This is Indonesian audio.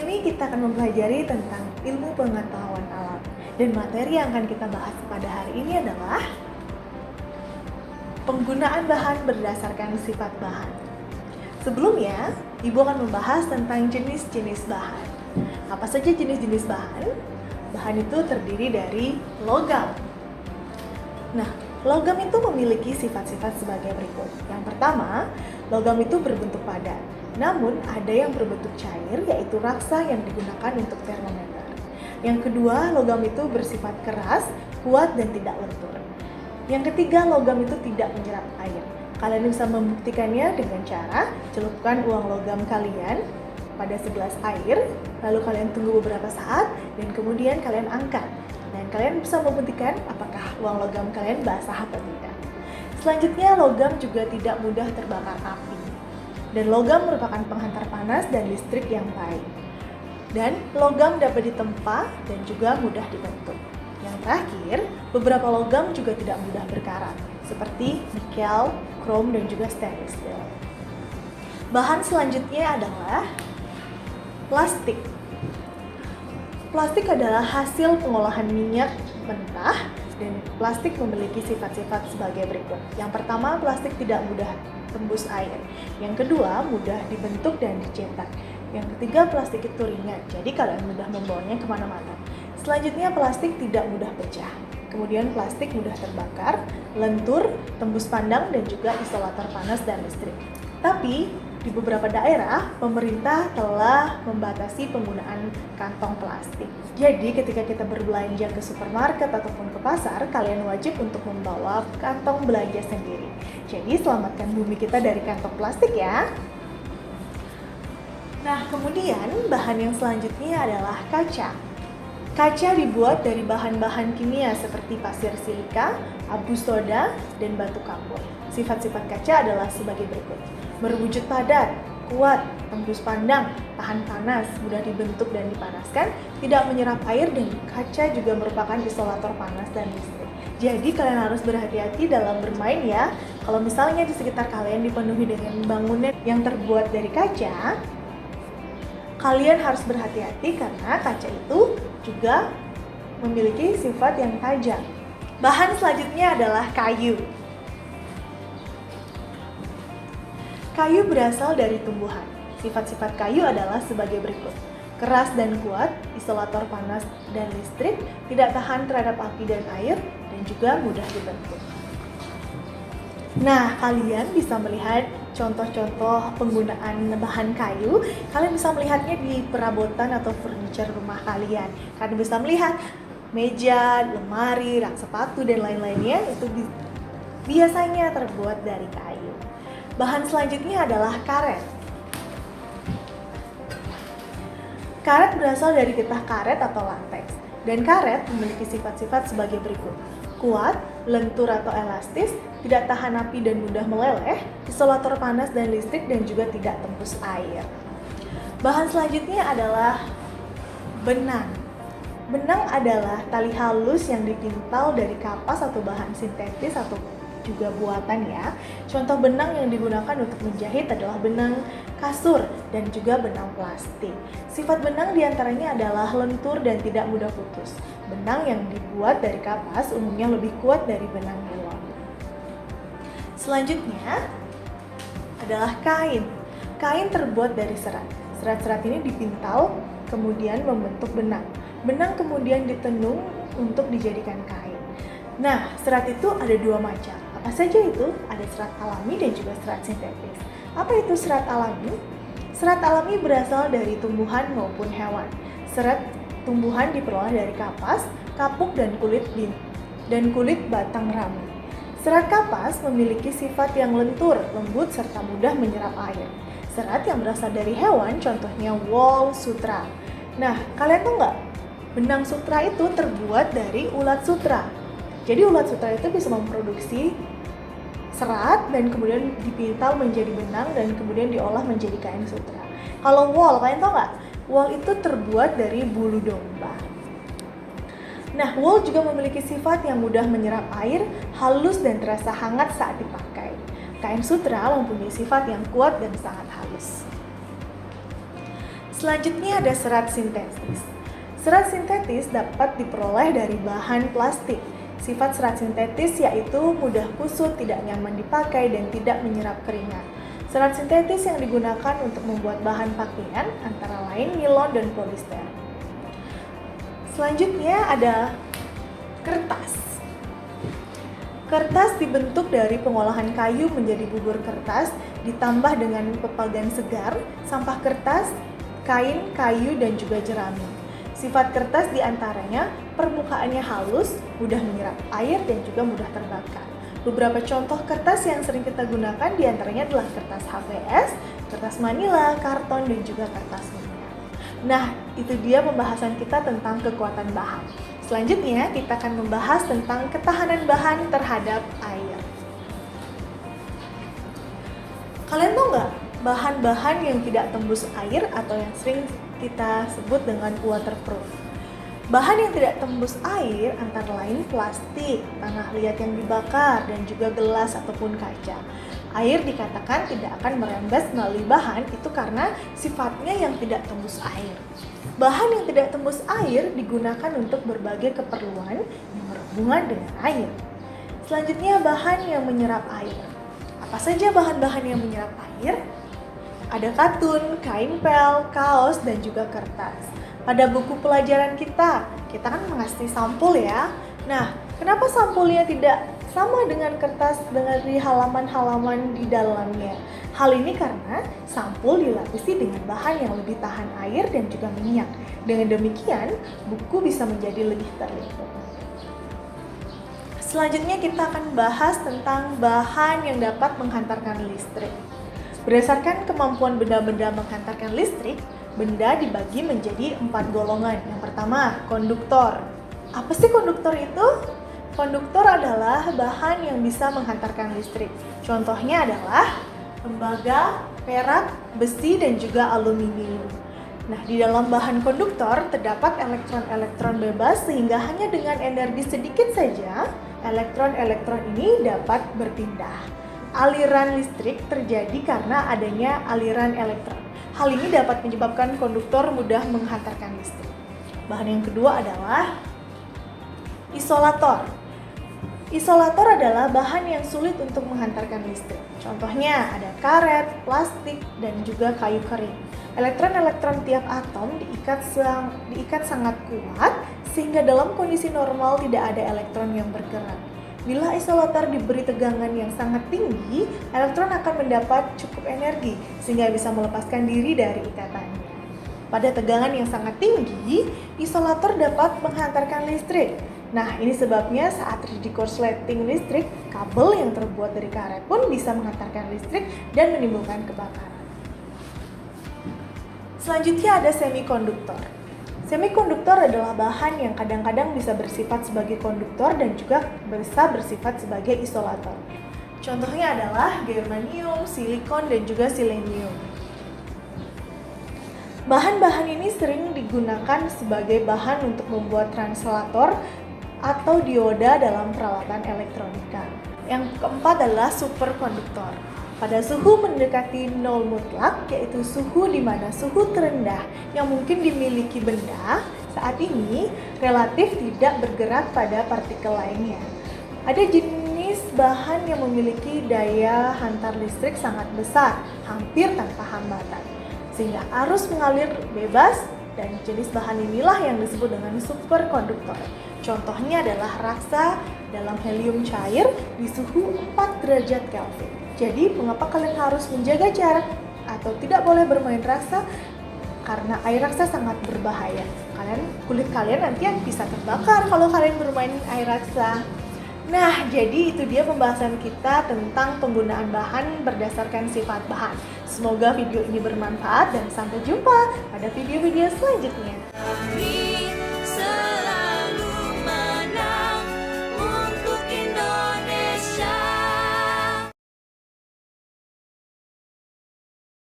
Kali ini kita akan mempelajari tentang ilmu pengetahuan alam. Dan materi yang akan kita bahas pada hari ini adalah penggunaan bahan berdasarkan sifat bahan. Sebelumnya, Ibu akan membahas tentang jenis-jenis bahan. Apa saja jenis-jenis bahan? Bahan itu terdiri dari logam. Nah, logam itu memiliki sifat-sifat sebagai berikut. Yang pertama, logam itu berbentuk padat. Namun, ada yang berbentuk cair, yaitu raksa yang digunakan untuk termometer. Yang kedua, logam itu bersifat keras, kuat, dan tidak lentur. Yang ketiga, logam itu tidak menyerap air. Kalian bisa membuktikannya dengan cara celupkan uang logam kalian pada segelas air, lalu kalian tunggu beberapa saat, dan kemudian kalian angkat. Dan kalian bisa membuktikan apakah uang logam kalian basah atau tidak. Selanjutnya, logam juga tidak mudah terbakar api. Dan logam merupakan penghantar panas dan listrik yang baik. Dan logam dapat ditempa dan juga mudah dibentuk. Yang terakhir, beberapa logam juga tidak mudah berkarat, seperti nikel, krom, dan juga stainless steel. Bahan selanjutnya adalah plastik. Plastik adalah hasil pengolahan minyak mentah dan plastik memiliki sifat-sifat sebagai berikut. Yang pertama, plastik tidak mudah tembus air. Yang kedua, mudah dibentuk dan dicetak. Yang ketiga, plastik itu ringan, jadi kalian mudah membawanya kemana-mana. Selanjutnya, plastik tidak mudah pecah. Kemudian plastik mudah terbakar, lentur, tembus pandang, dan juga isolator panas dan listrik. Tapi, di beberapa daerah, pemerintah telah membatasi penggunaan kantong plastik. Jadi, ketika kita berbelanja ke supermarket ataupun ke pasar, kalian wajib untuk membawa kantong belanja sendiri. Jadi, selamatkan bumi kita dari kantong plastik ya. Nah, kemudian bahan yang selanjutnya adalah kaca. Kaca dibuat dari bahan-bahan kimia seperti pasir silika, abu soda, dan batu kapur. Sifat-sifat kaca adalah sebagai berikut. Berwujud padat, kuat, tembus pandang, tahan panas, mudah dibentuk dan dipanaskan, tidak menyerap air, dan kaca juga merupakan isolator panas dan listrik. Jadi kalian harus berhati-hati dalam bermain ya. Kalau misalnya di sekitar kalian dipenuhi dengan bangunan yang terbuat dari kaca, kalian harus berhati-hati karena kaca itu juga memiliki sifat yang tajam. Bahan selanjutnya adalah kayu. Kayu berasal dari tumbuhan. Sifat-sifat kayu adalah sebagai berikut. Keras dan kuat, isolator panas dan listrik, tidak tahan terhadap api dan air, dan juga mudah dibentuk. Nah, kalian bisa melihat contoh-contoh penggunaan bahan kayu. Kalian bisa melihatnya di perabotan atau furniture rumah kalian. Kalian bisa melihat meja, lemari, rak sepatu, dan lain-lainnya itu biasanya terbuat dari kayu. Bahan selanjutnya adalah karet. Karet berasal dari getah karet atau latex. Dan karet memiliki sifat-sifat sebagai berikut. Kuat, lentur atau elastis, tidak tahan api dan mudah meleleh, isolator panas dan listrik, dan juga tidak tembus air. Bahan selanjutnya adalah benang. Benang adalah tali halus yang dipintal dari kapas atau bahan sintetis atau juga buatan ya. Contoh benang yang digunakan untuk menjahit adalah benang kasur dan juga benang plastik. Sifat benang diantaranya adalah lentur dan tidak mudah putus. Benang yang dibuat dari kapas umumnya lebih kuat dari benang nilon. Selanjutnya adalah kain. Kain terbuat dari serat. Serat-serat ini dipintal kemudian membentuk benang. Benang kemudian ditenung untuk dijadikan kain. Nah, serat itu ada dua macam. Apa saja itu? Ada serat alami dan juga serat sintetis. Apa itu serat alami? Serat alami berasal dari tumbuhan maupun hewan. Serat tumbuhan diperoleh dari kapas, kapuk, dan kulit batang rami. Serat kapas memiliki sifat yang lentur, lembut, serta mudah menyerap air. Serat yang berasal dari hewan, contohnya wool, sutra. Nah, kalian tahu nggak? Benang sutra itu terbuat dari ulat sutra. Jadi ulat sutra itu bisa memproduksi serat dan kemudian dipintal menjadi benang dan kemudian diolah menjadi kain sutra. Kalau wool, kalian tahu nggak? Wool itu terbuat dari bulu domba. Nah, wool juga memiliki sifat yang mudah menyerap air, halus dan terasa hangat saat dipakai. Kain sutra mempunyai sifat yang kuat dan sangat halus. Selanjutnya ada serat sintetis. Serat sintetis dapat diperoleh dari bahan plastik. Sifat serat sintetis yaitu mudah kusut, tidak nyaman dipakai, dan tidak menyerap keringat. Serat sintetis yang digunakan untuk membuat bahan pakaian antara lain nilon dan polister. Selanjutnya ada kertas. Kertas dibentuk dari pengolahan kayu menjadi bubur kertas, ditambah dengan pepagan segar, sampah kertas, kain, kayu, dan juga jerami. Sifat kertas diantaranya permukaannya halus, mudah menyerap air, dan juga mudah terbakar. Beberapa contoh kertas yang sering kita gunakan diantaranya adalah kertas HVS, kertas manila, karton, dan juga kertas minyak. Nah, itu dia pembahasan kita tentang kekuatan bahan. Selanjutnya, kita akan membahas tentang ketahanan bahan terhadap air. Kalian tahu nggak bahan-bahan yang tidak tembus air atau yang sering kita sebut dengan waterproof? Bahan yang tidak tembus air antara lain plastik, tanah liat yang dibakar, dan juga gelas ataupun kaca. Air dikatakan tidak akan merembes melalui bahan itu karena sifatnya yang tidak tembus air. Bahan yang tidak tembus air digunakan untuk berbagai keperluan yang berhubungan dengan air. Selanjutnya, bahan yang menyerap air. Apa saja bahan-bahan yang menyerap air? Ada katun, kain pel, kaos, dan juga kertas. Pada buku pelajaran kita kan mengasih sampul ya. Nah, kenapa sampulnya tidak sama dengan kertas dari halaman-halaman di dalamnya? Hal ini karena sampul dilapisi dengan bahan yang lebih tahan air dan juga minyak. Dengan demikian, buku bisa menjadi lebih terlindung. Selanjutnya kita akan bahas tentang bahan yang dapat menghantarkan listrik. Berdasarkan kemampuan benda-benda menghantarkan listrik, benda dibagi menjadi 4 golongan. Yang pertama, konduktor. Apa sih konduktor itu? Konduktor adalah bahan yang bisa menghantarkan listrik. Contohnya adalah tembaga, perak, besi, dan juga aluminium. Nah, di dalam bahan konduktor terdapat elektron-elektron bebas sehingga hanya dengan energi sedikit saja, elektron-elektron ini dapat berpindah. Aliran listrik terjadi karena adanya aliran elektron. Hal ini dapat menyebabkan konduktor mudah menghantarkan listrik. Bahan yang kedua adalah isolator. Isolator adalah bahan yang sulit untuk menghantarkan listrik. Contohnya ada karet, plastik, dan juga kayu kering. Elektron-elektron tiap atom diikat sangat kuat sehingga dalam kondisi normal tidak ada elektron yang bergerak. Bila isolator diberi tegangan yang sangat tinggi, elektron akan mendapat cukup energi sehingga bisa melepaskan diri dari ikatannya. Pada tegangan yang sangat tinggi, isolator dapat menghantarkan listrik. Nah, ini sebabnya saat terjadi korsleting listrik, kabel yang terbuat dari karet pun bisa menghantarkan listrik dan menimbulkan kebakaran. Selanjutnya ada semikonduktor. Semikonduktor adalah bahan yang kadang-kadang bisa bersifat sebagai konduktor dan juga bisa bersifat sebagai isolator. Contohnya adalah germanium, silikon, dan juga silenium. Bahan-bahan ini sering digunakan sebagai bahan untuk membuat translator atau dioda dalam peralatan elektronika. Yang keempat adalah superkonduktor. Pada suhu mendekati 0 mutlak, yaitu suhu di mana suhu terendah yang mungkin dimiliki benda, saat ini relatif tidak bergerak pada partikel lainnya. Ada jenis bahan yang memiliki daya hantar listrik sangat besar, hampir tanpa hambatan, sehingga arus mengalir bebas, dan jenis bahan inilah yang disebut dengan superkonduktor. Contohnya adalah raksa dalam helium cair di suhu 4 derajat Kelvin. Jadi, mengapa kalian harus menjaga jarak atau tidak boleh bermain raksa? Karena air raksa sangat berbahaya. Kulit kalian nanti bisa terbakar kalau kalian bermain air raksa. Nah, jadi itu dia pembahasan kita tentang penggunaan bahan berdasarkan sifat bahan. Semoga video ini bermanfaat dan sampai jumpa pada video-video selanjutnya.